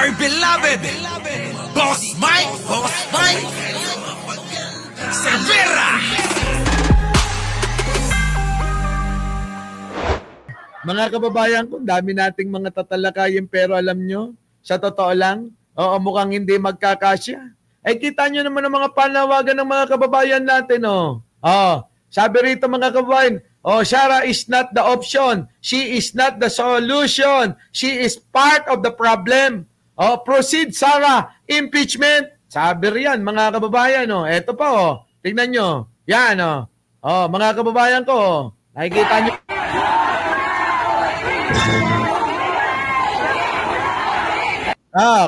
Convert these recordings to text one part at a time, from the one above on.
my beloved Boss Mike Cervera. Mga kababayan ko, dami nating mga tatalakayin pero alam nyo, sa totoo lang, mukhang hindi magkakasya. Kita nyo naman ang mga panawagan ng mga kababayan natin. Sabi rito mga kababayan, Sara is not the option. She is not the solution. She is part of the problem. Proceed, Sara. Impeachment. Sabi riyan, mga kababayan. Eto pa, tingnan nyo. Yan, mga kababayan ko. Nakikita nyo.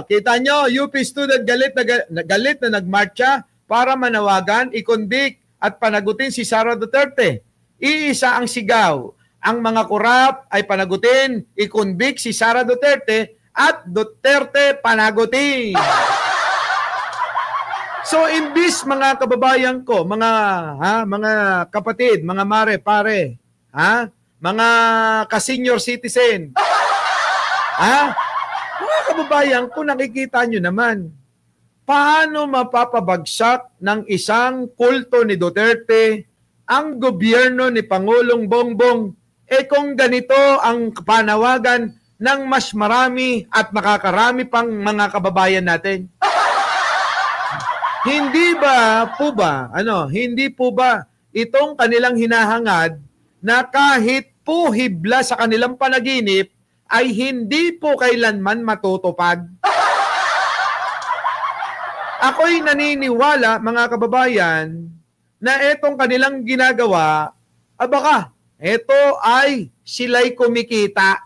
Kita nyo, UP student galit na nagmarcha para manawagan, i-convict at panagutin si Sara Duterte. Iisa ang sigaw. Ang mga korap ay panagutin, i-convict si Sara Duterte at Duterte panagutin. So imbis mga kababayan ko, mga kapatid, mga mare, pare, mga ka-senior citizen, mga kababayan ko, nakikita nyo naman, paano mapapabagsak ng isang kulto ni Duterte ang gobyerno ni Pangulong Bongbong kung ganito ang panawagan ng mas marami at makakarami pang mga kababayan natin? Hindi po ba itong kanilang hinahangad na kahit po hibla sa kanilang panaginip ay hindi po kailanman matutupad? Ako'y naniniwala, mga kababayan, na etong kanilang ginagawa, baka eto ay sila'y kumikita.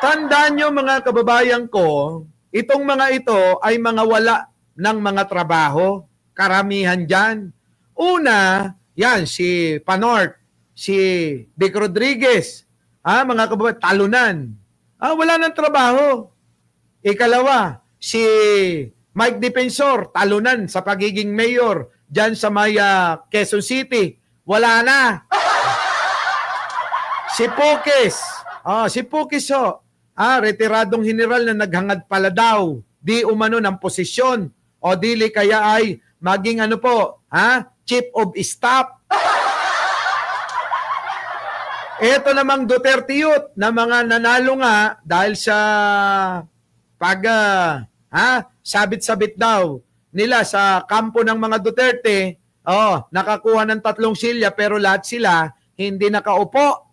Tandaan nyo mga kababayan ko, itong mga ito ay mga wala ng mga trabaho. Karamihan dyan. Una, yan, si Panort, si Vic Rodriguez, mga kababayan, talunan. Wala ng trabaho. Ikalawa, si Mike Defensor, talunan sa pagiging mayor dyan sa Maya, Quezon City. Wala na. Si Pukis, retiradong general na naghangad pala daw, di umano ng posisyon, o dili kaya ay maging chief of staff. Ito namang Duterte Youth na mga nanalo nga dahil sa sabit-sabit daw nila sa kampo ng mga Duterte, nakakuha ng 3 silya pero lahat sila hindi nakaupo.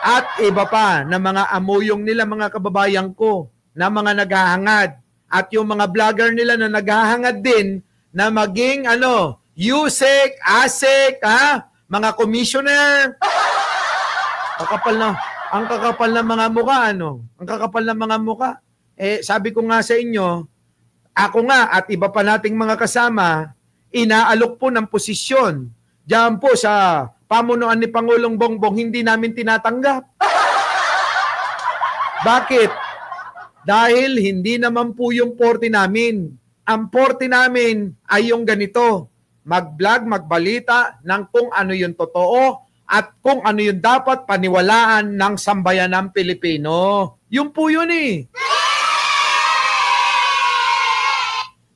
At iba pa na mga amuyong nila mga kababayan ko na mga naghahangad. At yung mga vlogger nila na naghahangad din na maging USEC, ASEC, mga commissioner. Ang kakapal na mga mukha, Ang kakapal na mga mukha. Sabi ko nga sa inyo, ako nga at iba pa nating mga kasama, inaalok po ng posisyon. Diyan po sa pamunuan ni Pangulong Bongbong, hindi namin tinatanggap. Bakit? Dahil hindi naman po yung forte namin. Ang forte namin ay yung ganito, mag-vlog, magbalita ng kung ano yung totoo at kung ano yung dapat paniwalaan ng sambayanang Pilipino. Yun po yun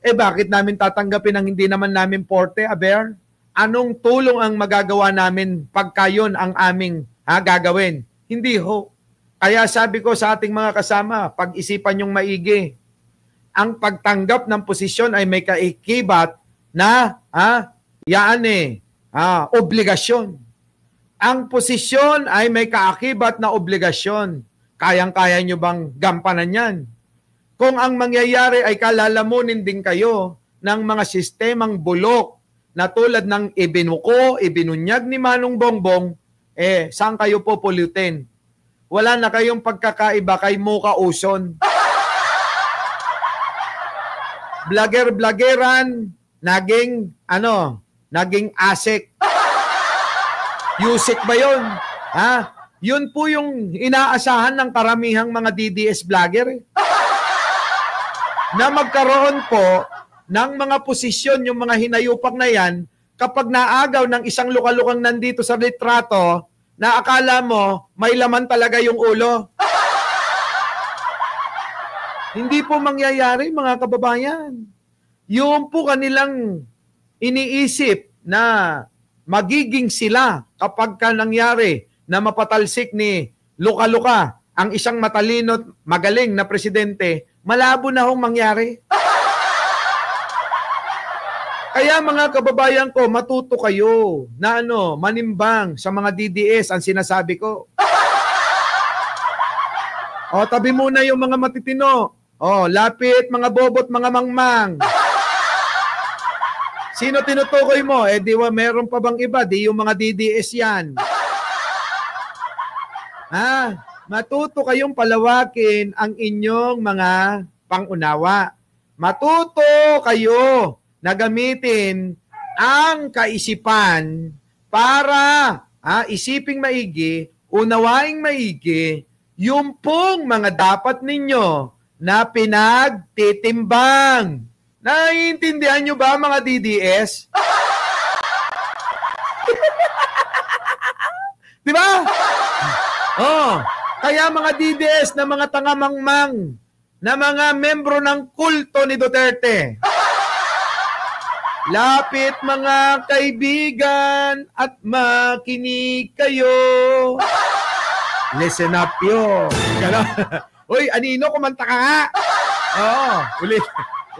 bakit namin tatanggapin ang hindi naman namin forte, Aber? Anong tulong ang magagawa namin pagka yun ang aming gagawin? Hindi ho. Kaya sabi ko sa ating mga kasama, pag-isipan yung maigi. Ang pagtanggap ng posisyon ay may kaikibat na obligasyon. Ang posisyon ay may kaakibat na obligasyon. Kayang-kaya nyo bang gampanan yan? Kung ang mangyayari ay kalalamunin din kayo ng mga sistemang bulok na tulad ng ibinunyag ni Manong Bongbong, saan kayo po pulutin? Wala na kayong pagkakaiba kay Muka Uson. Blogger-bloggeran, naging ASEC. USEC ba yun? Yun po yung inaasahan ng karamihang mga DDS vlogger. Na magkaroon po ng mga posisyon yung mga hinayupak na yan kapag naagaw ng isang lukalukang nandito sa litrato na akala mo may laman talaga yung ulo. Hindi po mangyayari, mga kababayan. Yung po kanilang iniisip na magiging sila kapag ka nangyari na mapatalsik ni Luka-Luka ang isang matalino at magaling na presidente, malabo na hong mangyari. Kaya mga kababayan ko, matuto kayo na manimbang sa mga DDS ang sinasabi ko. O, tabi muna yung mga matitino. O, lapit mga bobot, mga mangmang. Sino tinutukoy mo? Eh, di ba meron pa bang iba? Di yung mga DDS yan. Matuto kayong palawakin ang inyong mga pangunawa. Matuto kayo na gamitin ang kaisipan para isiping maigi, unawaing maigi, yung pong mga dapat ninyo na pinagtitimbang. Naiintindihan nyo ba mga DDS? Di ba? Kaya mga DDS na mga tangamangmang, na mga membro ng kulto ni Duterte, lapit mga kaibigan at makinig kayo. Listen up yo. Uy, Anino, kumanta ka nga.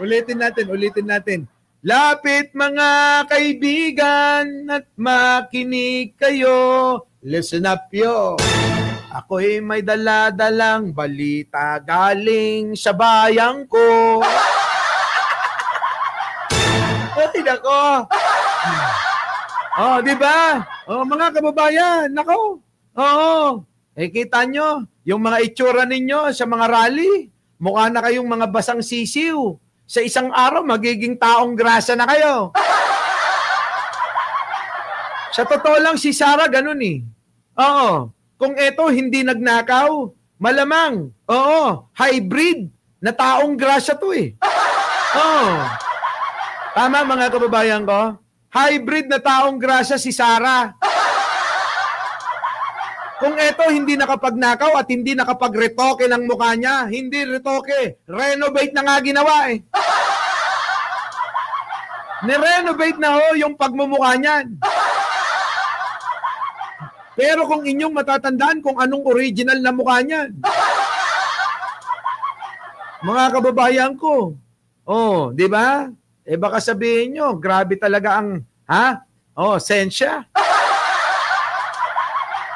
Ulitin natin. Lapit mga kaibigan at makinig kayo. Listen up yo. Ako'y may dala-dalang balita galing sa bayang ko. Ay, nako. Di ba? Mga kababayan, nako. Kita nyo, yung mga itsura ninyo sa mga rally, mukha na kayong mga basang sisiw. Sa isang araw, magiging taong grasa na kayo. Sa totoo lang, si Sara ganun eh. Kung eto hindi nagnakaw, malamang, hybrid na taong grasa to eh. Tama mga kababayan ko? Hybrid na taong grasa si Sara. Kung eto hindi nakapagnakaw at hindi nakapag-retoke ng mukha niya, hindi retoke, renovate na nga ginawa eh. Ni-renovate na yung pagmumukha niyan. Pero kung inyong matatandaan kung anong original na mukha niyan. Mga kababayan ko, di ba? Baka sabihin nyo, grabe talaga ang, sensya.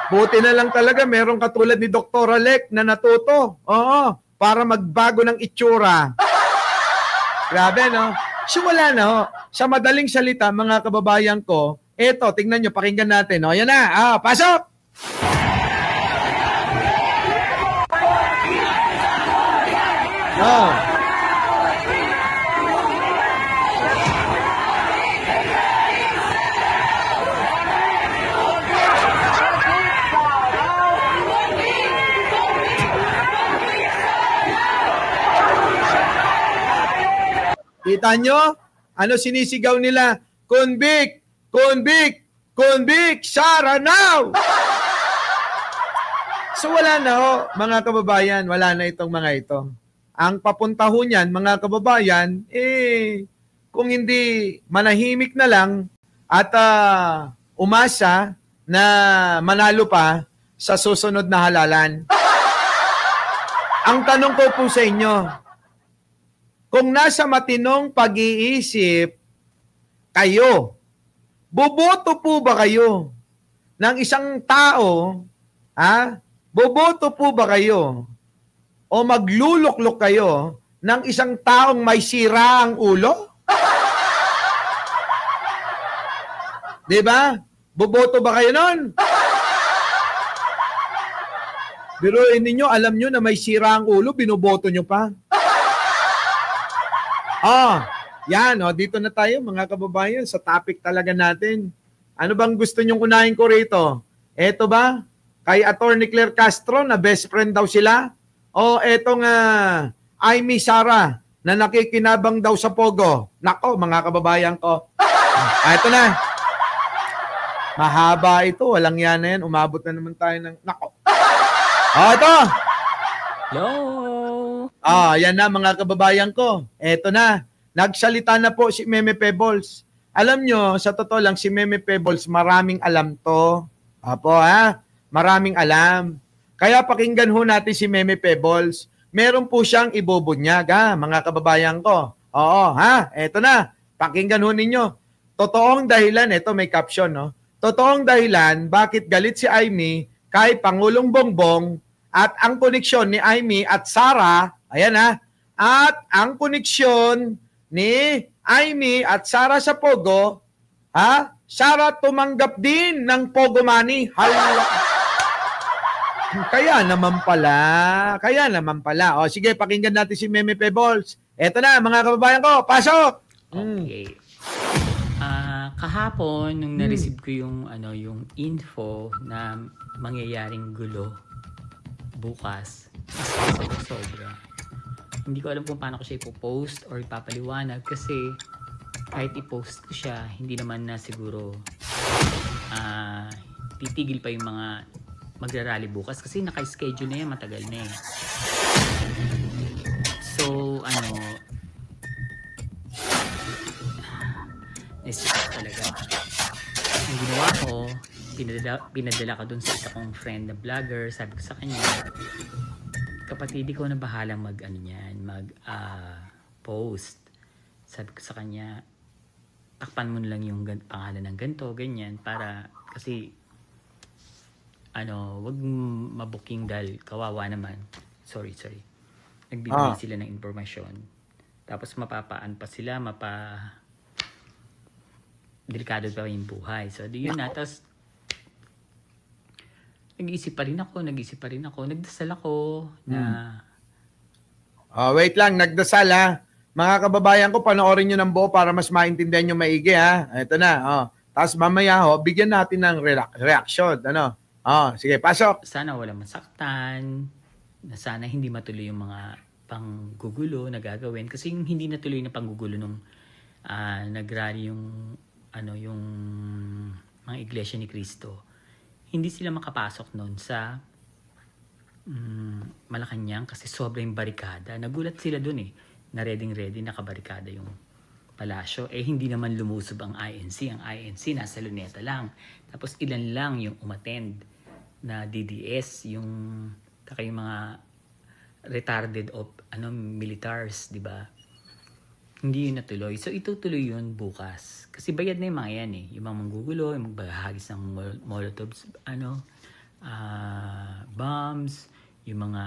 Buti na lang talaga, meron katulad ni Dr. Alec na natuto. Para magbago ng itsura. Grabe, no? So wala na, Sa madaling salita, mga kababayan ko, eto, tingnan nyo, pakinggan natin. Yan na, pasok! Kita nyo? Ano sinisigaw nila? Convict! Convict! Convict! Sara now! So wala na mga kababayan, wala na itong mga ito. Ang papunta ho niyan, mga kababayan, kung hindi manahimik na lang at umasa na manalo pa sa susunod na halalan. Ang tanong ko po sa inyo, kung nasa matinong pag-iisip kayo, boboto po ba kayo ng isang tao, boboto po ba kayo o magluluklok kayo ng isang taong may sira ang ulo? Diba? Boboto ba kayo nun? Biruin ninyo, alam nyo na may sira ang ulo, binoboto nyo pa. Yan, dito na tayo mga kababayan sa topic talaga natin. Ano bang gusto nyong unahin ko rito? Eto ba? Kay Atty. Claire Castro na best friend daw sila? O etong Amy Sara na nakikinabang daw sa Pogo? Nako, mga kababayan ko. Eto na. Mahaba ito, walang yan na yan. Umabot na naman tayo ng... Nako. Ito. Hello. Yan na mga kababayan ko. Eto na. Nagsalita na po si Meme Pebbles. Alam nyo, sa totoo lang, si Meme Pebbles, maraming alam to. Apo maraming alam. Kaya pakinggan ho natin si Meme Pebbles. Meron po siyang ibubunyag, mga kababayan ko. Eto na. Pakinggan ho ninyo. Totoong dahilan, ito may caption, no? Totoong dahilan, bakit galit si Amy kay Pangulong Bongbong at ang koneksyon ni Amy at Sara, ayan at ang koneksyon ni Amy at Sara sa Pogo, Sara tumanggap din ng Pogo money. Kaya naman pala. O sige, pakinggan natin si Meme Pebbles. Eto na, mga kababayan ko, pasok! Okay. Kahapon, nung na-receive ko yung info na mangyayaring gulo bukas, sobra. Hindi ko alam kung paano ko siya ipopost or ipapaliwanag kasi kahit i-post ko siya, hindi naman na siguro titigil pa yung mga magrarally bukas kasi naka-schedule na yan, matagal na eh. So, stress talaga. Ang ginawa ko, pinadala ko dun sa isa kong friend na vlogger. Sabi ko sa kanya, kapatid, ko na bahalang post. Sabi ko sa kanya, takpan mo na lang yung pangalan ng ganito, ganyan, para kasi wag mabuking dahil kawawa naman. Sorry. Nagbibigay sila ng impormasyon. Tapos mapapaan pa sila, delikado pa yung buhay. So, yun na. Tapos, nag-iisip pa rin ako. Nagdasal ako na... wait lang, nagdasal Mga kababayan ko, panoorin nyo ng buo para mas maintindihan nyo maigi Ito na. Tapos mamaya bigyan natin ng reaction. Sige, pasok. Sana wala masaktan. Sana hindi matuloy yung mga panggugulo na gagawin. Kasi yung hindi natuloy na panggugulo nung nagrally yung mga iglesia ni Cristo, hindi sila makapasok noon sa Malacanang kasi sobrang barikada. Nagulat sila doon na ready, nakabarikada yung palasyo. Hindi naman lumusob ang INC. Ang INC nasa Luneta lang. Tapos ilan lang yung umattend na DDS, yung mga retarded militars, di ba? Hindi yun natuloy. So, itutuloy yun bukas. Kasi bayad na yung mga yan Yung mga manggugulo, yung magbahagis ng molotovs, bombs, yung mga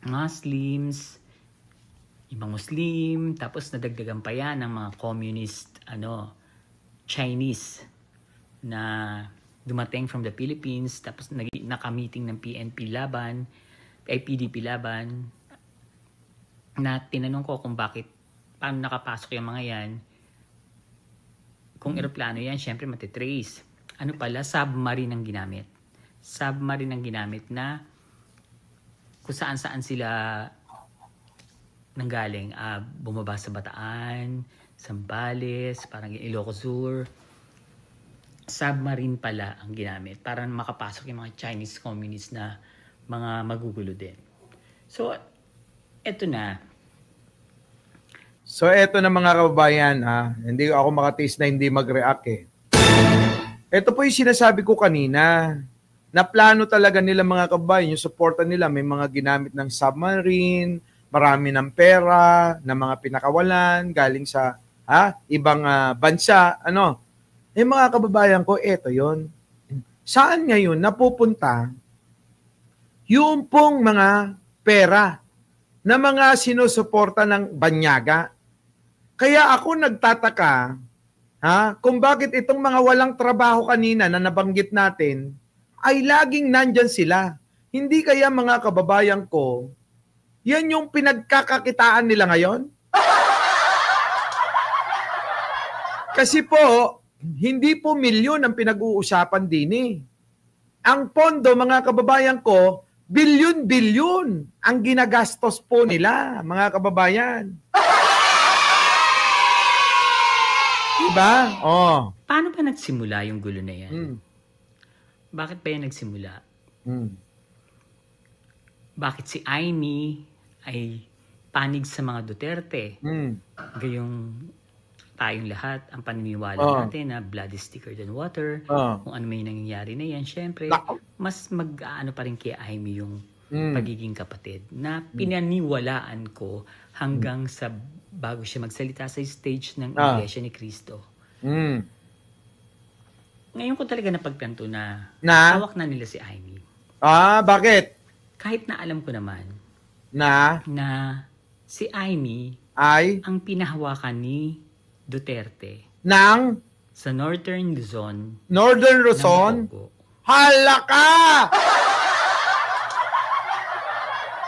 Muslims, yung mga Muslim, tapos nadagdagan pa yan ng mga communist, Chinese na dumating from the Philippines, tapos naka-meeting ng PDP Laban, na tinanong ko kung paano nakapasok yung mga yan. Kung eroplano yan, syempre matitrace. Submarine ang ginamit. Submarine ang ginamit na kung saan-saan sila nanggaling. Bumaba sa Bataan, Zambales, parang Ilocos Sur. Submarine pala ang ginamit para makapasok yung mga Chinese communists na mga magugulo din. So, eto na. So, eto na mga kababayan, hindi ako makatiis na hindi mag-react Ito po yung sinasabi ko kanina. Na plano talaga nila mga kababayan, yung suporta nila, may mga ginamit ng submarine, marami ng pera, na mga pinakawalan, galing sa ibang bansa. Mga kababayan ko, eto yon. Saan ngayon napupunta yung pong mga pera na mga sinusuporta ng banyaga? Kaya ako nagtataka kung bakit itong mga walang trabaho kanina na nabanggit natin ay laging nandyan sila. Hindi kaya mga kababayan ko, yan yung pinagkakakitaan nila ngayon? Kasi po, hindi po milyon ang pinag-uusapan din Ang pondo, mga kababayan ko, bilyon-bilyon ang ginagastos po nila, mga kababayan. Diba? Paano ba nagsimula yung gulo na yan? Bakit ba yan nagsimula? bakit si Amy ay panig sa mga Duterte. Gayong tayong lahat, ang paniniwala natin na blood is thicker than water. Kung ano may nangyayari na yan, syempre, mas mag-ano pa rin kay Amy yung pagiging kapatid na pinaniwalaan ko hanggang sa bago siya magsalita sa stage ng Iglesia ni Cristo. Ngayon ko talaga napagtanto na hawak na nila si Amy. Bakit? Kahit na alam ko naman Na si Amy ay ang pinahawakan ni Duterte ng sa Northern Luzon. Northern ng Luzon? Pogo. Hala ka!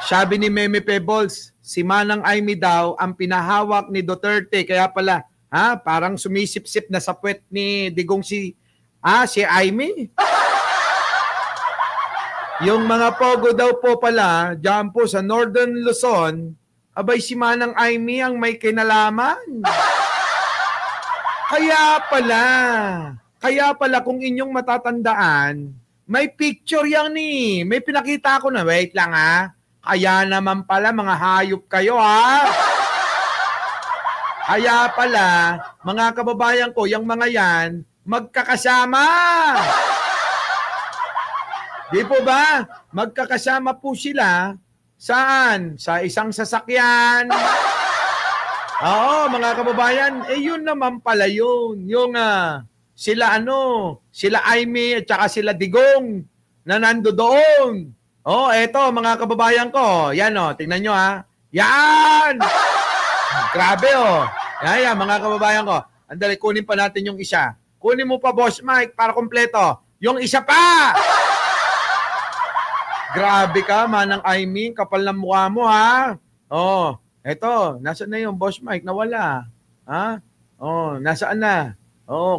Sabi ni Meme Pebbles, si Manang Amy daw ang pinahawak ni Duterte. Kaya pala, parang sumisip-sip na sa puwet ni Digong si Amy. Yung mga pogo daw po pala, dyan po sa Northern Luzon, abay si Manang Amy ang may kinalaman. Kaya pala kung inyong matatandaan, may picture yan eh. May pinakita ko na, wait lang Kaya naman pala mga hayop kayo Kaya pala, mga kababayan ko, yung mga yan, magkakasama. Di po ba? Magkakasama po sila. Saan? Sa isang sasakyan. Oo, mga kababayan, yun naman pala yun. Yung sila Amy at saka sila Digong na nando doon. Eto mga kababayan ko. Yan tingnan nyo Yan! Grabe Yan mga kababayan ko. Andali, kunin pa natin yung isa. Kunin mo pa, Boss Mike, para kompleto. Yung isa pa! Grabe ka, Manang Amy. Kapal ng mukha mo, eto. Nasaan na yung Boss Mike? Nawala. Nasaan na?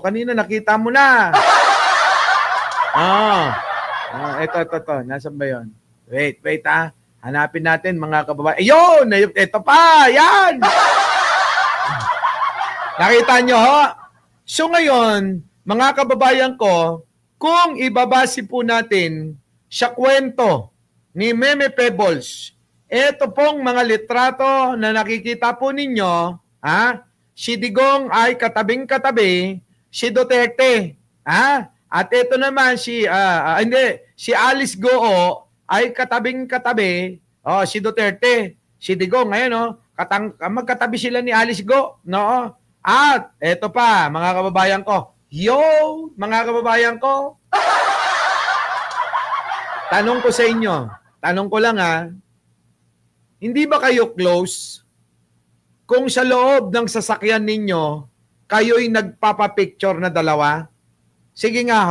Kanina nakita mo na. Eto. Nasaan ba yun? Wait, hanapin natin, mga kababayan. Ayun! Eto pa! Yan! Nakita nyo, So ngayon, mga kababayan ko, kung ibabase po natin sa kwento ni Meme Pebbles, ito pong mga litrato na nakikita po ninyo, si Digong ay katabing-katabi, si Duterte, at ito naman si Alice Goo ay katabing-katabi, si Duterte, si Digong, ngayon magkatabi sila ni Alice Goo, no? At ito pa, mga kababayan ko, mga kababayan ko, tanong ko sa inyo, tanong ko lang hindi ba kayo close kung sa loob ng sasakyan ninyo, kayo'y nagpapapicture na dalawa? Sige nga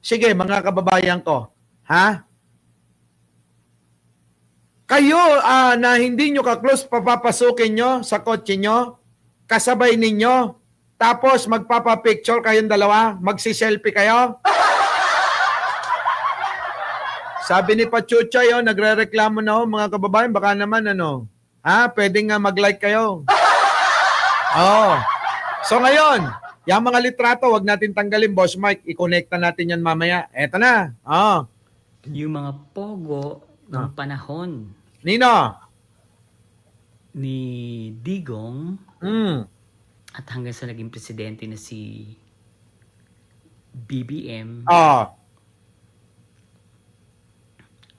Sige, mga kababayan ko. Kayo na hindi nyo ka-close, papapasukin nyo sa kotse nyo, kasabay ninyo, tapos magpapapicture kayong dalawa, magsiselfie kayo? Sabi ni Pachuchay, nagre-reklamo na mga kababayan, baka naman pwedeng mag-like kayo. So ngayon, yung mga litrato, wag natin tanggalin, Boss Mike, i-connecta natin yan mamaya. Eto na. Yung mga pogo ng panahon Nino? Ni Digong at hanggang sa naging presidente na si BBM,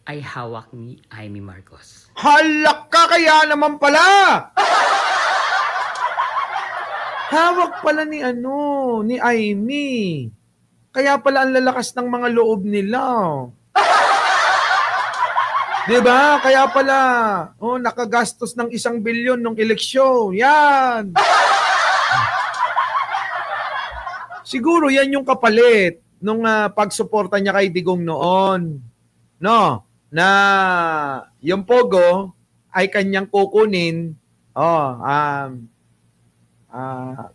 ay hawak ni Amy Marcos. Halak ka, kaya naman pala! Hawak pala ni Amy. Kaya pala ang lalakas ng mga loob nila. Diba? Kaya pala, nakagastos ng 1 bilyon nung eleksyon. Yan! Siguro yan yung kapalit nung pagsuporta niya kay Digong noon. No? Na yung Pogo ay kanyang kukunin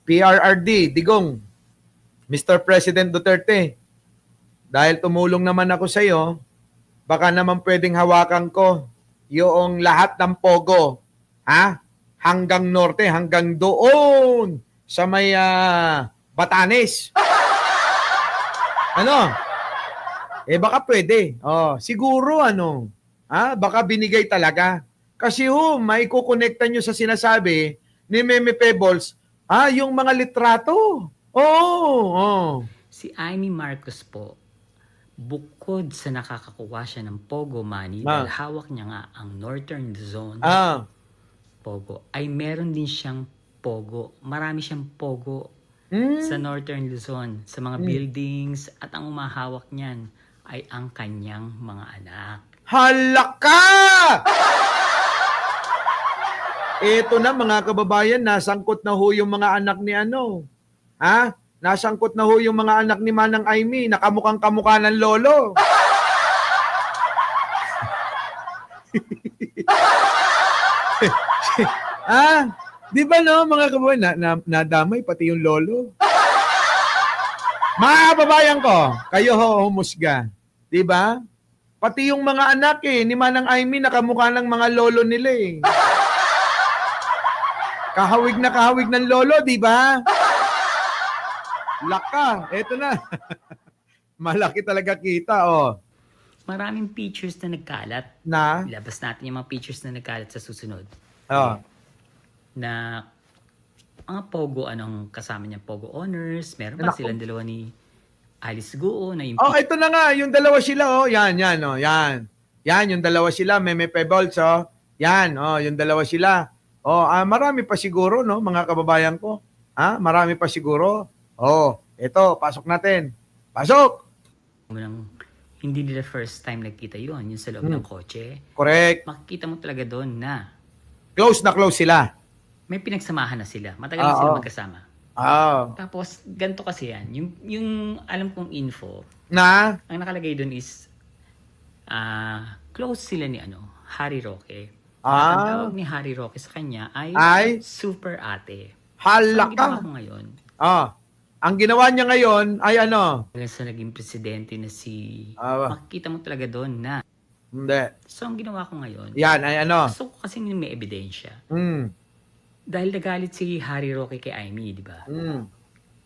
PRRD, Digong, Mr. President Duterte, dahil tumulong naman ako sa iyo, baka naman pwedeng hawakan ko yung lahat ng Pogo, hanggang norte, hanggang doon sa may Batanes. Baka pwede. Siguro Baka binigay talaga. Kasi may kukonekta nyo sa sinasabi ni Meme Pebbles, yung mga litrato. Oo. Si Amy Marcos po, bukod sa nakakakuha siya ng Pogo money, dahil hawak niya nga ang Northern Luzon, Pogo, ay meron din siyang Pogo. Marami siyang Pogo sa Northern Luzon, sa mga buildings, at ang umahawak niyan ay ang kanyang mga anak. Halaka! Ito na mga kababayan, nasangkot na ho yung mga anak ni Nasangkot na ho yung mga anak ni Manang Amy, nakamukhang kamukha ng lolo. Di ba no, mga kababayan, nadamay pati yung lolo. Mga kababayan ko, kayo ho humusga. Di ba? Pati yung mga anak ni Manang Amy, nakamukha ng mga lolo nila Kahawig ng lolo, di ba? Laka, eto na. Malaki talaga kita, Maraming pictures na nagkalat. Ilabas natin yung mga pictures na nagkalat sa susunod. Na mga Pogo, kasama niya, Pogo Honors. Meron pa silang dalawa ni Alice Guo. Na yung ito na nga, yung dalawa sila, Yan, yan. Yan, yung dalawa sila, Meme Pebbles, Yan, yung dalawa sila. Marami pa siguro, no, mga kababayan ko. Marami pa siguro. Ito, pasok natin. Pasok! Hindi nila first time nagkita yun sa loob ng kotse. Correct. Makikita mo talaga doon na close sila. May pinagsamahan na sila. Matagal na sila magkasama. Tapos, ganito kasi yan. Yung alam kong info, ang nakalagay doon is close sila ni Harry Roque. At ang tawag ni Harry Roque sa kanya ay super ate. Halaka! So, ang ginawa ko ngayon, ang ginawa niya ngayon ay sa naging presidente na makikita mo talaga doon na. Hindi. So, ang ginawa ko ngayon, yan ay gusto ko kasi may ebidensya. Dahil nagalit si Harry Roque kay Amy, di ba?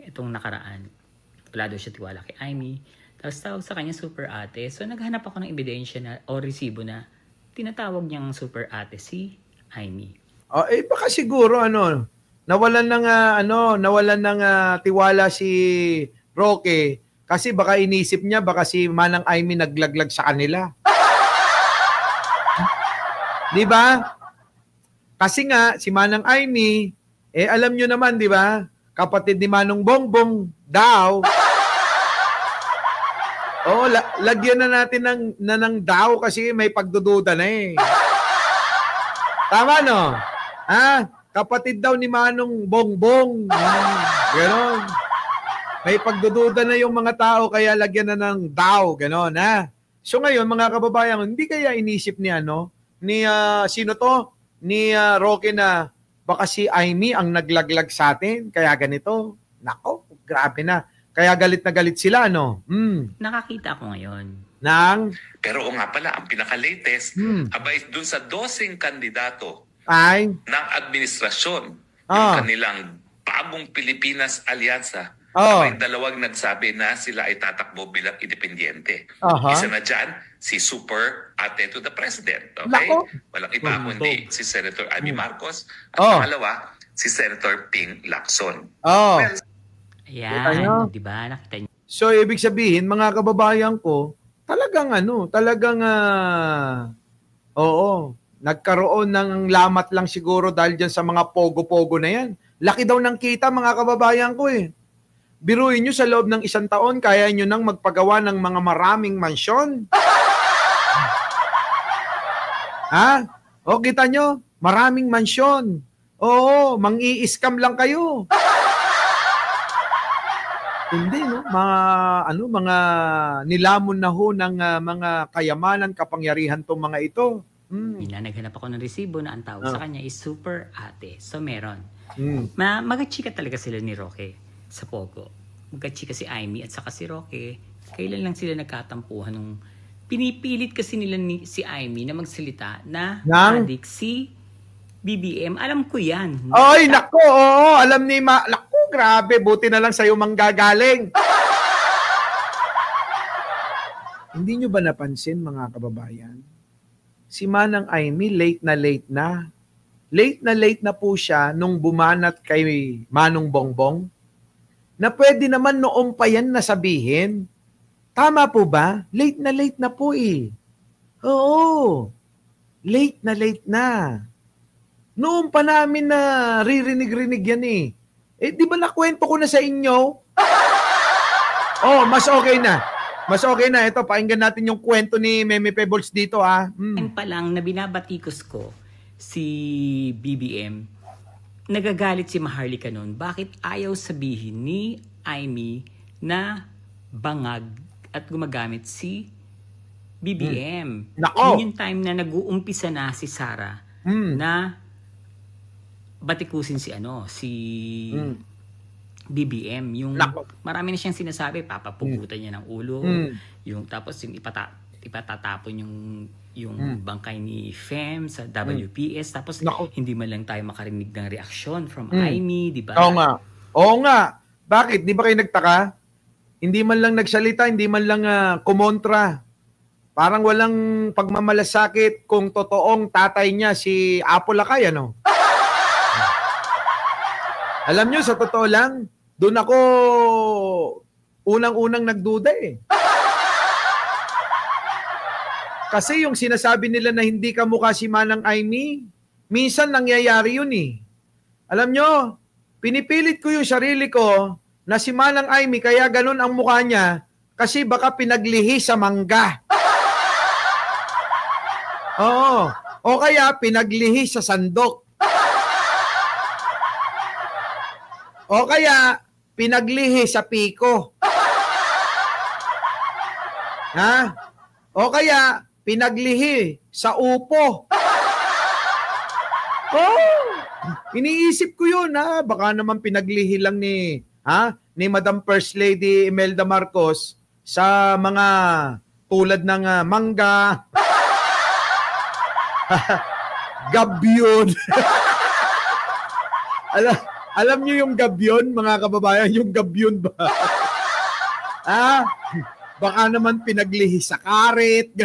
Itong nakaraan. Wala daw siya tiwala kay Amy. Tapos tawag sa kanya super ate. So, naghanap ako ng ebidensya o resibo na tinatawag niyang super ate si Amy. Baka siguro nawalan ng tiwala si Roque kasi baka inisip niya baka si Manang Amy naglaglag sa kanila. Di ba? Kasi nga si Manang Amy alam niyo naman, di ba? Kapatid ni Manong Bongbong daw. Lagyan na natin ng daw kasi may pagdududa na Tama, no? Kapatid daw ni Manong Bongbong. Ganon. May pagdududa na yung mga tao kaya lagyan na ng daw. Ganon, So ngayon, mga kababayan, hindi kaya inisip ni sino to? Ni Roque na baka si Amy ang naglaglag sa atin. Kaya ganito. Nako, grabe na. Kaya galit na galit sila, Nakakita ko ngayon. Pero nga pala, ang pinaka-latest, abay dun sa 12 kandidato ng administrasyon, yung kanilang bagong Pilipinas Alyansa, may dalawang nagsabi na sila ay tatakbo bilang independyente. Isa na dyan, si Super Ate to the President. Okay? Walang iba kundi si Senator Amy Marcos. At pangalawa, si Senator Ping Lacson. Ayan, di ba? Nakita niyo. So, ibig sabihin, mga kababayan ko, talagang nagkaroon ng lamat lang siguro dahil dyan sa mga pogo-pogo na yan. Laki daw ng kita, mga kababayan ko Biruin nyo sa loob ng 1 taon, kaya nyo nang magpagawa ng mga maraming mansyon. Kita nyo, maraming mansyon. Mang-i-scam lang kayo. Hindi, no? Mga nilamon na ho ng mga kayamanan, kapangyarihan tong mga ito. Naghanap ako ng resibo na ang tawag sa kanya is super ate. So, meron. Magachika talaga sila ni Roque sa Pogo. Magachika si Amy at saka si Roque. Kailan lang sila nagkatampuhan nung pinipilit kasi nila si Amy na magsalita na adik si BBM. Alam ko yan. Ay, nako, alam ni Naku, grabe, buti na lang sa'yo manggagaling. Hindi nyo ba napansin, mga kababayan? si Manang Aimee, late na late na. Late na po siya nung bumanat kay Manong Bongbong, na pwede naman noong pa yan na sabihin. Tama po ba? Late na po eh. Oo. Late na. Noon pa namin na ririnig-rinig yan eh. Eh, di ba nakwento ko na sa inyo? Oh, mas okay na. Mas okay na. Ito, pakinggan natin yung kwento ni Meme Pebbles dito, ha. Pa lang na binabatikos ko si BBM, nagagalit si Maharlika noon. Bakit ayaw sabihin ni Aimee na bangag at gumagamit si BBM? Nako! Yun yung time na nag-uumpisa na si Sara na batikusin si BBM. Yung marami na siyang sinasabi, papapugutan niya ng ulo. Yung tapos yung ipatatapon yung bangkay ni Fem sa WPS. Tapos hindi man lang tayo makarinig ng reaksyon from Aimee, di ba? Oo nga. Bakit? Di ba kayo nagtaka? Hindi man lang nagsalita, hindi man lang kumontra. Parang walang pagmamalasakit kung totoong tatay niya si Apo Lakay, ano? Alam nyo, sa totoo lang, doon ako unang-unang nagduda eh. Kasi yung sinasabi nila na hindi kamukha si Manang Aimee, minsan nangyayari yun eh. Alam nyo, pinipilit ko yung sarili ko na si Manang Aimee kaya ganun ang mukha niya kasi baka pinaglihi sa mangga. Oo. O kaya pinaglihi sa sandok. O kaya pinaglihi sa piko. Ha? O kaya pinaglihi sa upo. Oh, iniisip ko yun, ha? Baka naman pinaglihi lang ni Madam First Lady Imelda Marcos sa mga tulad ng mangga, gabyon. Alam niyo yung gabyon, mga kababayan, yung gabyon ba? Baka naman pinaglihi sa karet.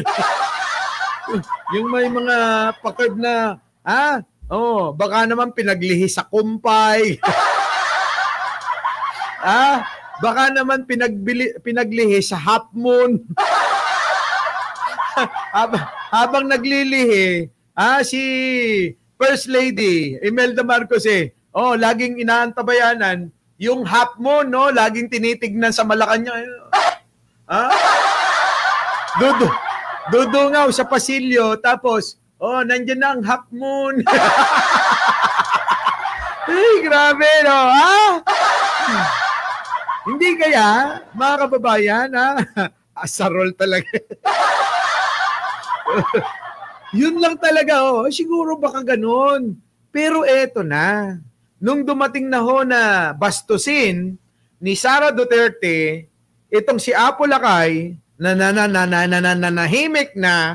Yung may mga pakard na, baka naman pinaglihi sa kumpay. Baka naman pinaglihi sa half moon. Habang naglilihi, si First Lady Imelda Marcos laging inaantabayanan yung half moon, no? Laging tinitignan sa Malacanang. Dudungaw sa pasilyo, tapos, nandyan na ang half moon. Ay, grabe, no? Hindi kaya, mga kababayan, asarol talaga. Yun lang talaga, siguro baka ganun. Pero eto na, nung dumating na na bastusin ni Sara Duterte, itong si Apo Lakay, nananahimik na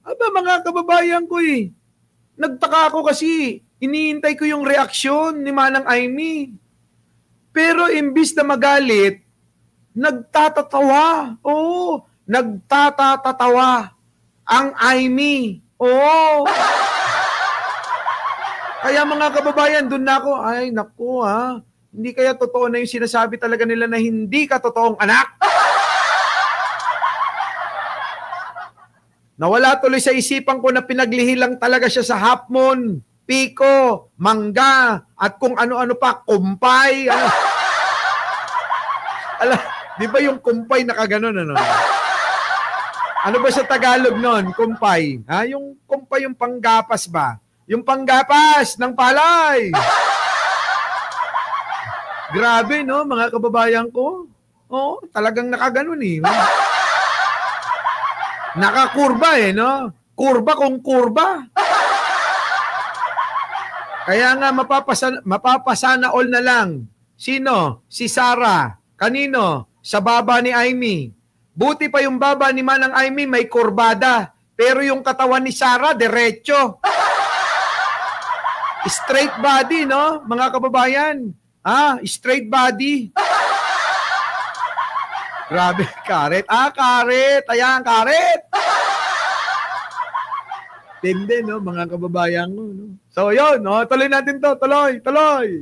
mga kababayan ko nagtaka ako kasi iniintay ko yung reaksyon ni Manang Aimee. Pero imbis na magalit, nagtatatawa. Oo, nagtatatawa ang Aimee. Oo. Kaya mga kababayan, doon na ako, ay naku hindi kaya totoo na yung sinasabi talaga nila na hindi ka totoong anak? Nawala tuloy sa isipan ko na pinaglihi lang talaga siya sa half moon, piko, mangga, at kung ano-ano pa, kumpay. Di ba yung kumpay nakaganon, ano? Ano ba sa Tagalog nun? Kumpay. Yung kumpay, yung panggapas ba? Yung panggapas ng palay. Grabe, no, mga kababayan ko. Talagang nakaganon Nakakurba no? Kurba kung kurba. Kaya nga mapapasana all na lang. Sino? Si Sara. Kanino? Sa baba ni Aimee. Buti pa yung baba ni Manang Aimee may kurbada. Pero yung katawan ni Sara, diretso. Straight body, no? Mga kababayan. Straight body. Grabe, karet. Karet. Ayan, karet. Tindi, no? Mga kababayan ko, no? So, yun, no? Tuloy natin to. Tuloy.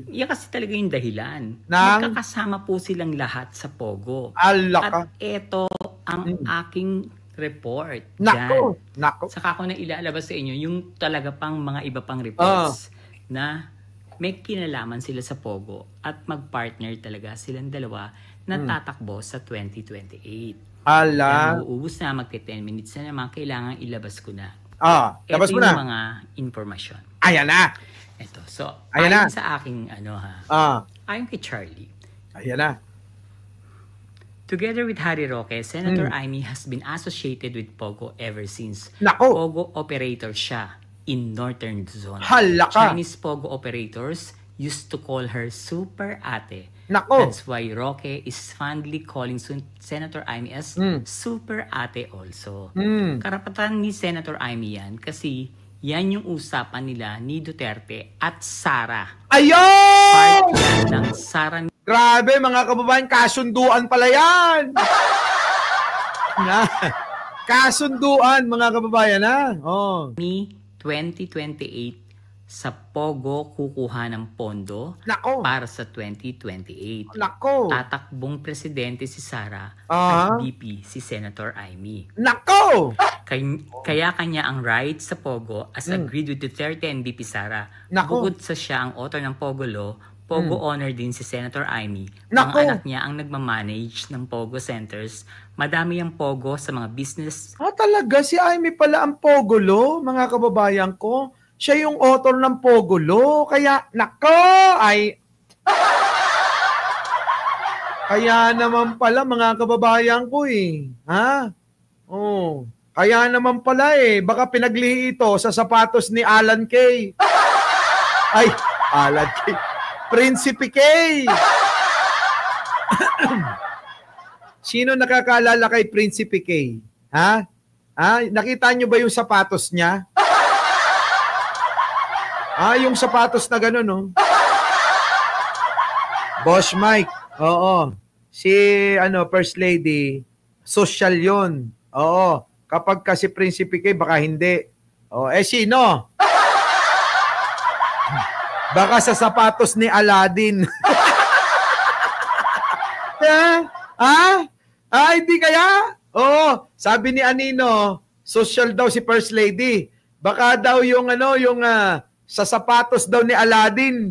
Yan kasi talaga yung dahilan. Nang... Magkakasama po silang lahat sa Pogo. Alaka. At ito ang aking report. Nako. Saka ko na ilalabas sa inyo yung talaga pang mga iba pang reports na may kinalaman sila sa Pogo at mag-partner talaga silang dalawa na tatakbo sa 2028. Ala. Kaya uubos na, magte-10 minutes na naman, kailangan ilabas ko na. Labas mo na. Ito yung mga informasyon. Ayan na. Ito. So, ayan ayon na. sa aking, ayon kay Charlie. Ayan na. Together with Harry Roque, Senator Amy has been associated with Pogo ever since. Nako. Pogo operator siya in Northern Luzon. Halaka. Chinese Pogo operators used to call her Super Ate. Nako. That's why Roque is fondly calling Senator Amy as Super Ate also. Karapatan ni Senator Amy yan kasi yan yung usapan nila ni Duterte at Sara. Ayun! Part yan ng Sara. Grabe, mga kababayan, kasunduan pala yan. Kasunduan, mga kababayan, ha? Ni 2028 sa Pogo kukuha ng pondo Nako. para sa 2028. Nako. Tatakbong presidente si Sara at VP si Senator Amy. Nako. Kaya kanya ang right sa Pogo as agreed with Duterte and VP Sara. Nako. Bukod sa siya ang author ng Pogo Law, Pogo owner din si Senator Amy. Nako. Mga anak niya ang nagmamanage ng Pogo centers. Madami ang Pogo sa mga business. Talaga, si Amy pala ang Pogo Law, mga kababayan ko. Siya yung author ng Pogo Law. Kaya, nako, kaya naman pala, mga kababayan ko Ha? Kaya naman pala Baka pinaglihi ito sa sapatos ni Alan Kay. Alan Kay. Prinsipe Kay. Sino nakakaalala kay Prinsipe Kay? Ha? Nakita nyo ba yung sapatos niya? Yung sapatos na gano'n, no? Boss Mike, oo. Si, First Lady, social yun. Oo. Kapag kasi Prinsipe Kay, baka hindi. Sino? Baka sa sapatos ni Aladdin. Hindi kaya? Oo. Sabi ni Anino, social daw si First Lady. Baka daw yung, sa sapatos daw ni Aladdin.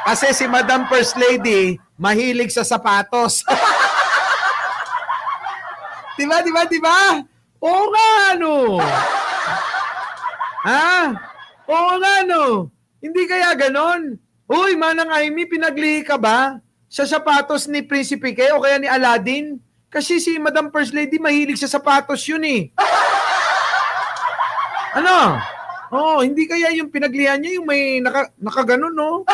Kasi si Madam First Lady, mahilig sa sapatos. Diba? Oo nga, Oo nga, Hindi kaya ganon? Uy, Manang Amy, pinaglihi ka ba sa sapatos ni Prinsipe Kay o kaya ni Aladdin? Kasi si Madam First Lady, mahilig sa sapatos yun Hindi kaya yung pinaglihan niya yung may nakaganon, no?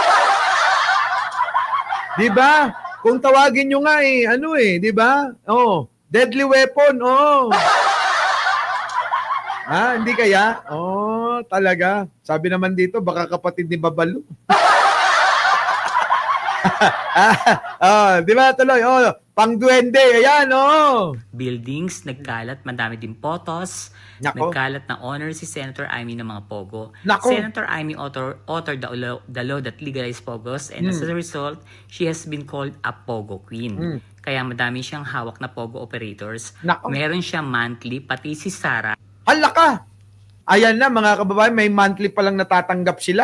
Diba? Kung tawagin nyo nga diba? Deadly weapon, hindi kaya? Talaga. Sabi naman dito, baka kapatid ni Babalo. Diba tuloy? Pang-duwende, ayan, Buildings, nagkalat, madami din photos. Nako. Nagkalat na honor si Senator Amy ng mga Pogo. Nako. Senator Amy authored the law that legalized Pogos, and as a result, she has been called a Pogo Queen. Kaya madami siyang hawak na Pogo operators. Nako. Meron siyang monthly, pati si Sara. Halaka! Ayan na, mga kababayan, may monthly palang natatanggap sila.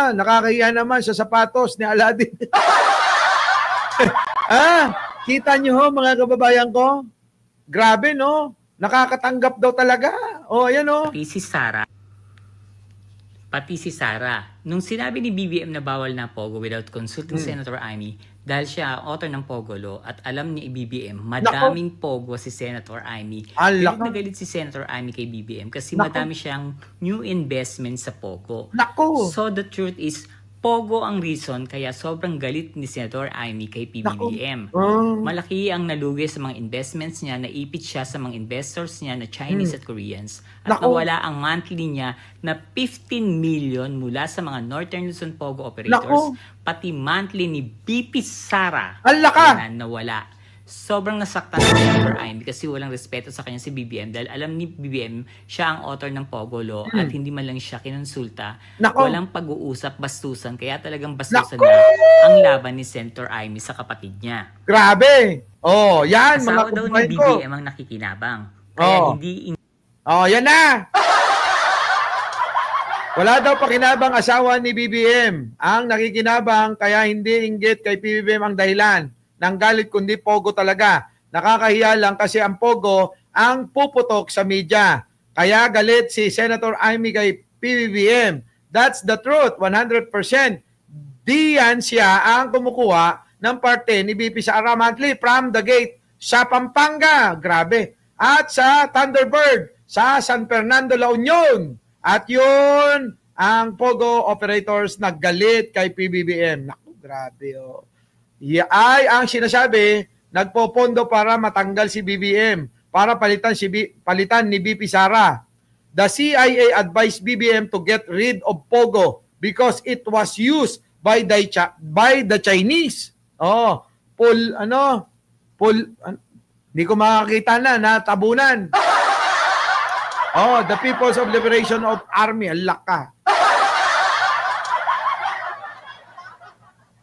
Nakakahiya naman sa sapatos ni Aladdin. Kita nyo mga kababayan ko? Grabe, no? Nakakatanggap daw talaga. Ayan, Pati si Sara. Nung sinabi ni BBM na bawal na Pogo without consulting Senator Amy, dahil siya author ng Pogo Law at alam ni BBM, madaming Pogo si Senator Amy. Galit na galit si Senator Amy kay BBM kasi madami siyang new investment sa Pogo. Nako. So the truth is, Pogo ang reason kaya sobrang galit ni Senator Amy kay PBBM. Malaki ang nalugi sa mga investments niya, naipit siya sa mga investors niya na Chinese at Koreans. At nawala ang monthly niya na 15 million mula sa mga Northern Luzon Pogo operators. Pati monthly ni BP Sara na nawala. Sobrang nasaktan si Senator Amy kasi walang respeto sa kanya si BBM dahil alam ni BBM siya ang author ng Pogo Law at hindi man lang siya kinonsulta. Walang pag-uusap, bastusan, kaya talagang bastusan na ang laban ni Senator Amy sa kapatid niya. Grabe! Oh, yan asawa daw ni BBM ang nakikinabang. Kaya hindi... yan na! Wala daw pakinabang asawa ni BBM. Ang nakikinabang kaya hindi inggit kay PBBM ang dahilan ng galit kundi Pogo talaga. Nakakahiya lang kasi ang Pogo ang puputok sa media. Kaya galit si Senator Amy kay PBBM. That's the truth, 100%. Diyan siya ang kumukuha ng parte ni BP Sara monthly from the gate sa Pampanga. Grabe. At sa Thunderbird sa San Fernando, La Union. At yun ang Pogo operators naggalit kay PBBM. Naku, grabe oh. Ay ang sinasabi, nagpopondo para matanggal si BBM, para palitan ni BP Sara. The CIA advised BBM to get rid of Pogo because it was used by the Chinese. Hindi ko makakita na tabunan. The People's of Liberation of Army, alak ka.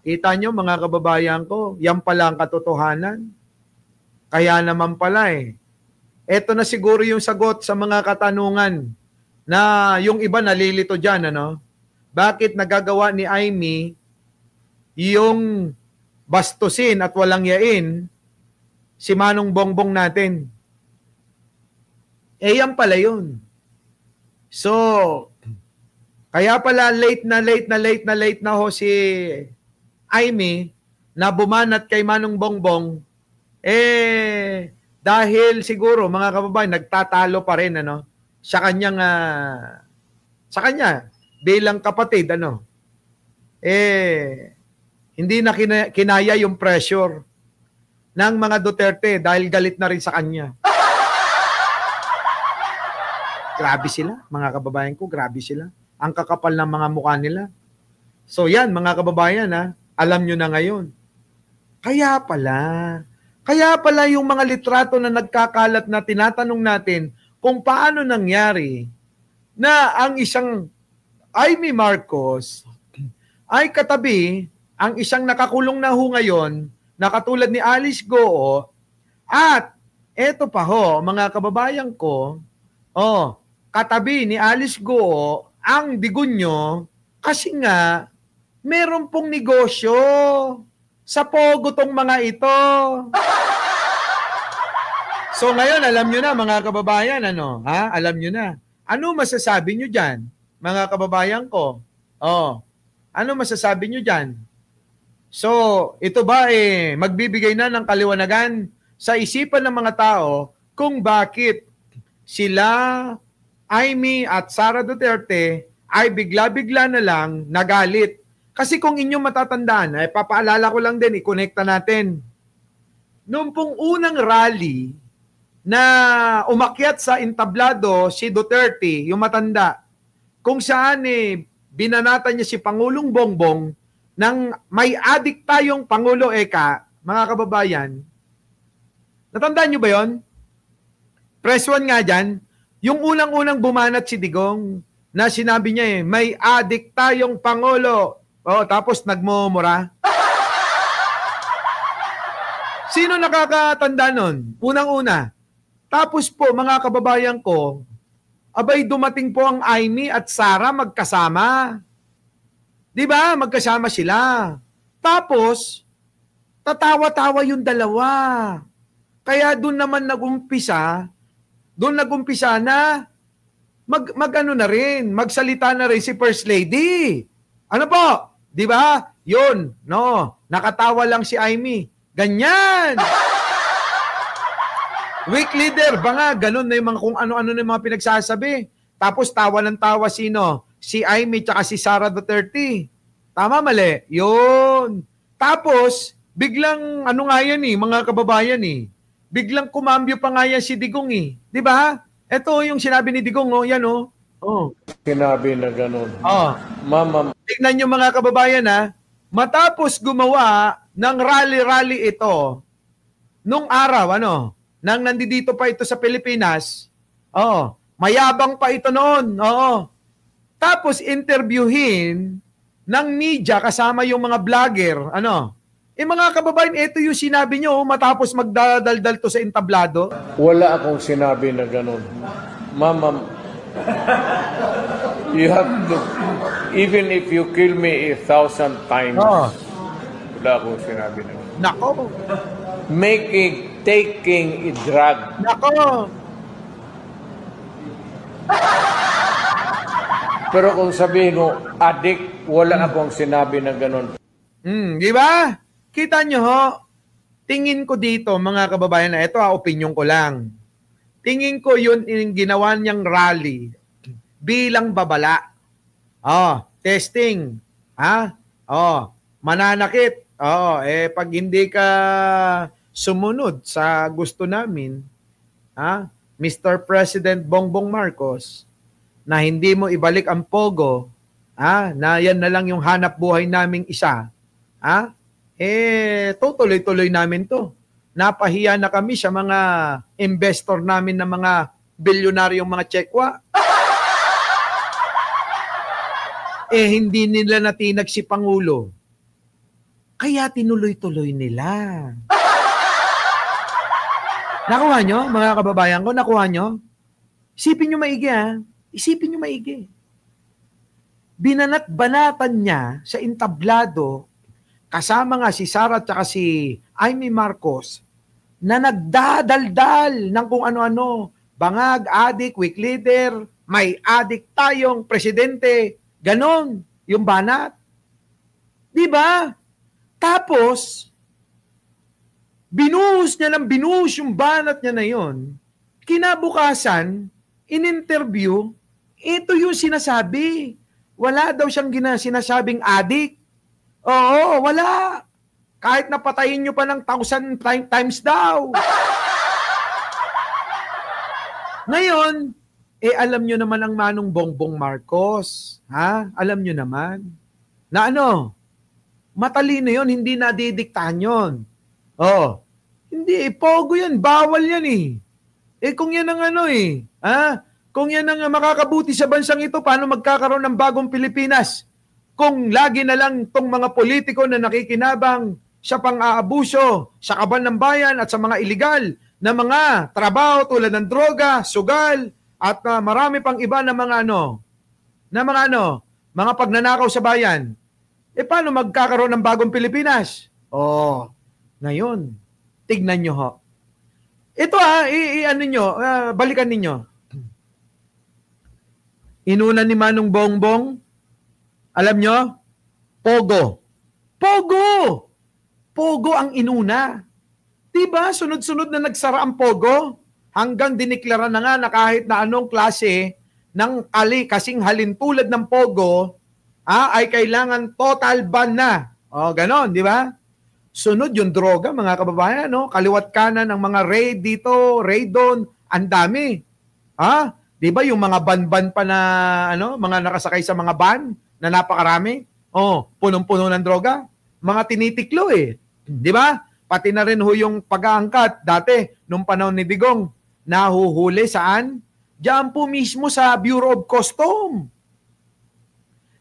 Kita nyo mga kababayan ko, yan pala ang katotohanan. Kaya naman pala Ito na siguro yung sagot sa mga katanungan na yung iba nalilito dyan. Bakit nagagawa ni Amy yung bastusin at walang yain si Manong Bongbong natin? Yan pala yun. So, kaya pala late na ho si Amy na bumanat kay Manong Bongbong dahil siguro mga kababayan nagtatalo pa rin sa kanya bilang kapatid hindi na kinaya yung pressure ng mga Duterte dahil galit na rin sa kanya. Grabe sila mga kababayan ko, grabe sila. Ang kakapal ng mga mukha nila. So yan mga kababayan alam nyo na ngayon. Kaya pala yung mga litrato na nagkakalat na tinatanong natin kung paano nangyari na ang isang Amy Marcos ay katabi ang isang nakakulong na ho ngayon na katulad ni Alice Goo at eto pa ho mga kababayan ko, katabi ni Alice Goo ang Digunyo kasi nga meron pong negosyo sa Pogo tong mga ito. So ngayon, alam nyo na mga kababayan, Alam nyo na. Ano masasabi nyo dyan, mga kababayan ko? Ano masasabi nyo dyan? So, ito ba magbibigay na ng kaliwanagan sa isipan ng mga tao kung bakit sila, Amy at Sara Duterte ay bigla-bigla na lang nagalit. Kasi kung inyong matatandaan, papaalala ko lang din, i-connecta natin. Noong pong unang rally na umakyat sa entablado si Duterte, yung matanda, kung saan binanatan niya si Pangulong Bongbong nang may adik tayong Pangulo Eka, mga kababayan. Natandaan niyo ba yon? Press 1 nga dyan. Yung unang-unang bumanat si Digong na sinabi niya may adik tayong Pangulo. Tapos nagmumura. Sino nakakatanda nun? Unang-una. Tapos po, mga kababayan ko, abay dumating po ang Amy at Sara magkasama. Di ba? Magkasama sila. Tapos, tatawa-tawa yung dalawa. Kaya doon naman nagumpisa na magsalita na rin si First Lady. Ano po? Di ba? Yun, nakatawa lang si Amy. Ganyan! Weak leader, ganun na yung mga kung ano-ano na yung mga pinagsasabi. Tapos tawa ng tawa sino? Si Amy tsaka si Sara Duterte. Tama, mali. Yun. Tapos, biglang, ano nga yan mga kababayan biglang kumambyo pa nga yan si Digong Di ba? Ito yung sinabi ni Digong, yan Sinabi na ganun. Mama. Tignan nyo mga kababayan matapos gumawa ng rally-rally ito, nung araw, nang nandito pa ito sa Pilipinas, mayabang pa ito noon, Tapos interviewin ng media kasama yung mga vlogger, mga kababayan, ito yung sinabi nyo matapos magdadaldal to sa entablado. Wala akong sinabi na ganun. Mama, you have to, even if you kill me 1,000 times, wala akong sinabi na ganun. Nako. Taking a drug. Nako. Pero kung sabihin mo, addict, wala akong sinabi na ganun. Di ba? Kita nyo tingin ko dito mga kababayan ito opinion ko lang. Tingin ko yun yung ginawa niyang rally bilang babala. Testing. Mananakit. Pag hindi ka sumunod sa gusto namin, Mr. President Bongbong Marcos, na hindi mo ibalik ang pogo, na yan na lang yung hanap buhay naming isa, tutuloy-tuloy namin to. Napahiya na kami sa mga investor namin na mga bilyonaryong mga tsekwa. Hindi nila natinag si Pangulo. Kaya tinuloy-tuloy nila. Nakuha nyo, mga kababayan ko? Nakuha nyo? Isipin nyo maigi, Isipin nyo maigi. Binanat-banatan niya sa entablado kasama nga si Sara at si Amy Marcos na nagdadaldal ng kung ano-ano. Bangag, adik, weak leader, may adik tayong presidente. Ganon, yung banat. Diba? Tapos, binuhos niya yung banat niya na yon. Kinabukasan, in-interview, ito yung sinasabi. Wala daw siyang sinasabing adik. Oo, wala. Kahit napatayin nyo pa ng 1,000 times daw. Ngayon, alam nyo naman ang Manong Bongbong Marcos. Alam nyo naman. Na matalino yun, hindi nadidiktahan yun. Hindi, pogo yan, bawal yan kung yan ang kung yan ang makakabuti sa bansang ito, paano magkakaroon ng bagong Pilipinas? Kung lagi na lang tong mga politiko na nakikinabang sa pang-aabuso sa kaban ng bayan at sa mga illegal na mga trabaho tulad ng droga, sugal, at marami pang iba na mga mga pagnanakaw sa bayan. Paano magkakaroon ng bagong Pilipinas? Ngayon, tignan nyo Ito balikan ninyo. Inuna ni Manong Bongbong, alam nyo? Pogo. Pogo ang inuna. Diba? Sunod-sunod na nagsara ang Pogo hanggang diniklara na nga na kahit na anong klase ng kasing halintulad ng Pogo ay kailangan total ban na. Ganon, di ba? Sunod yung droga, mga kababayan, kaliwat kanan ng mga raid dito, raid doon, ang dami. Di ba yung mga ban-ban pa na mga nakasakay sa mga ban na napakarami? Punong-puno ng droga. Mga tinitiklo Di ba? Pati na rin yung pag-aangkat dati nung panahon ni Digong, nahuhuli saan? Diyan po mismo sa Bureau of Customs.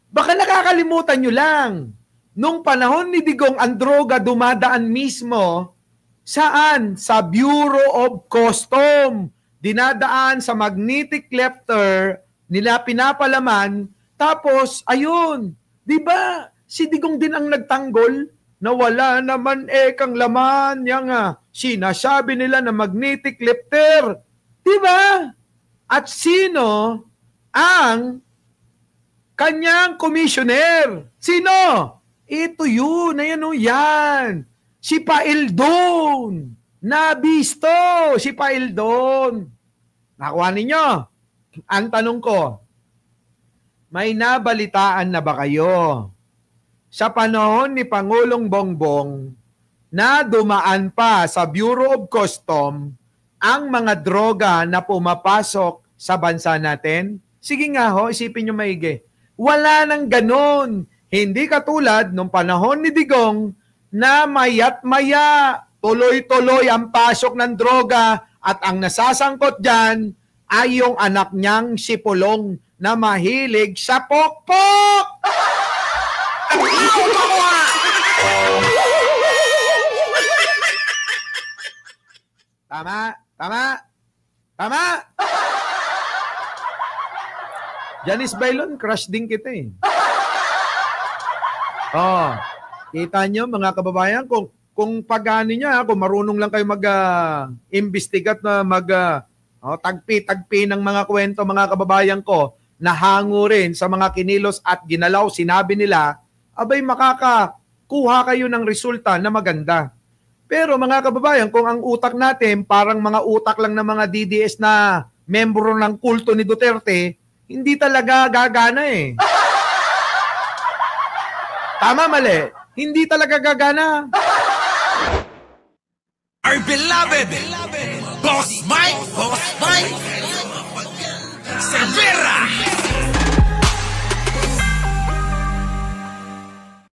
Baka nakakalimutan nyo lang, nung panahon ni Digong, ang droga dumadaan mismo saan? Sa Bureau of Customs. Dinadaan sa magnetic clefter, nila pinapalaman, tapos, ayun, di ba, si Digong din ang nagtanggol na wala naman kang laman, yung sinasabi nila na magnetic clefter. Di ba? At sino ang kanyang commissioner? Sino? Ito yun, yan. Si Paildon. Nabisto si Paildon. Nakuha ninyo? Ang tanong ko, may nabalitaan na ba kayo sa panahon ni Pangulong Bongbong na dumaan pa sa Bureau of Custom ang mga droga na pumapasok sa bansa natin? Sige nga ho, isipin nyo maigi. Wala nang ganon. Hindi katulad nung panahon ni Digong na maya't maya, tuloy-tuloy ang pasok ng droga at ang nasasangkot dyan ay yung anak niyang si Pulong na mahilig sa pokpok! Tama? Tama? Tama? Janice Bailon, crush din kita eh. Oh, kita nyo mga kababayan, kung pag-ano niya, kung marunong lang kayo mag-investigat na tagpi-tagpi ng mga kwento, mga kababayan ko, nahango rin sa mga kinilos at ginalaw, sinabi nila, abay makakakuha kayo ng resulta na maganda. Pero mga kababayan, kung ang utak natin parang mga utak lang ng mga DDS na membro ng kulto ni Duterte, hindi talaga gagana eh. Tama, mali? Hindi talaga gagana. Our beloved Boss Mike! Boss Mike!